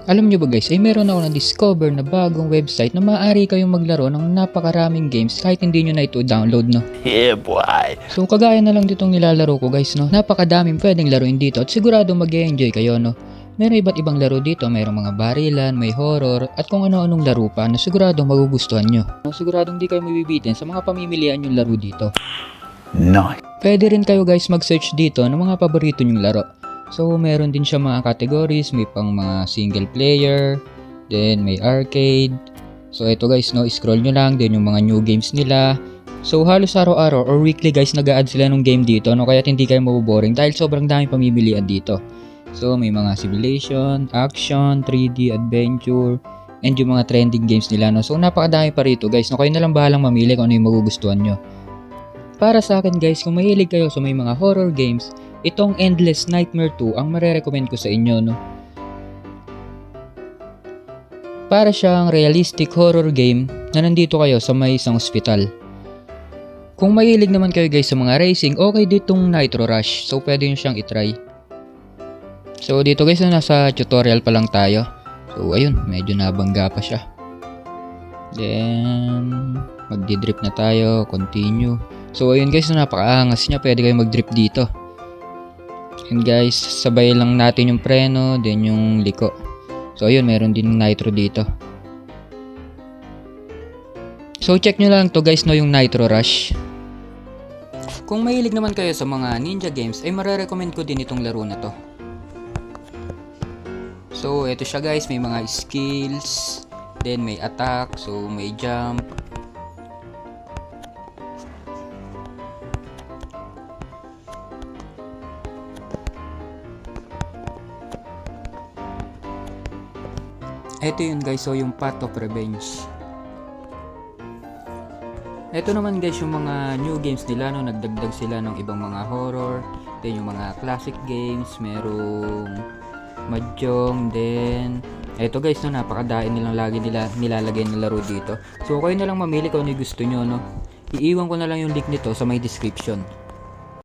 Alam nyo ba guys, ay meron ako na-discover na bagong website na maaari kayong maglaro ng napakaraming games kahit hindi nyo na ito download, no? Yeah, boy. So kagaya na lang ditong nilalaro ko guys, no? Napakadaming pwedeng laruin dito at sigurado mag-e-enjoy kayo, no? Meron iba't ibang laro dito, mayroong mga barilan, may horror, at kung ano-anong laro pa na siguradong magugustuhan nyo. Siguradong di kayo mabibitin sa mga pamimilian yung laro dito. Nice. Pwede rin kayo guys mag-search dito ng mga paborito nyong laro. So meron din siya mga categories, may pang mga single player, then may arcade. So ito guys, no, scroll nyo lang, then yung mga new games nila. So halos araw-araw or weekly guys nag-a-add sila ng game dito, no, kaya hindi kayo maboboring dahil sobrang daming pamimilian dito. So may mga simulation, action, 3D, adventure, and yung mga trending games nila, no. So napakadami pa rito guys, no, kayo na lang bahalang mamili kung ano yung magugustuhan nyo. Para sa akin guys, kung mahilig kayo sa may mga horror games, itong Endless Nightmare 2 ang marerecommend ko sa inyo, no. Para siyang realistic horror game na nandito kayo sa may isang ospital. Kung mahilig naman kayo guys sa mga racing, okay ditong Nitro Rush. So pwede nyo siyang itry. So dito guys, nasa tutorial pa lang tayo. So ayun, medyo nabangga pa siya. Then magdi-drip na tayo, continue. So ayun guys, napakaangas niya, pwede kayo mag-drip dito. And guys, sabay lang natin yung preno, then yung liko. So ayun, meron din nitro dito. So check nyo lang to guys, no, yung Nitro Rush. Kung mahilig naman kayo sa mga ninja games, ay marerecommend ko din itong laro na to. So ito siya guys, may mga skills, then may attack, so may jump. Ito yun guys, so yung Path of Revenge. Ito naman guys yung mga new games nila, no, nagdagdag sila ng ibang mga horror, then yung mga classic games, merong mahjong, then ito guys, no, napakadain nilang lagi nilalagay na laro dito. So kayo na lang mamili kung ano yung gusto nyo, no. Iiwan ko na lang yung link nito sa may description.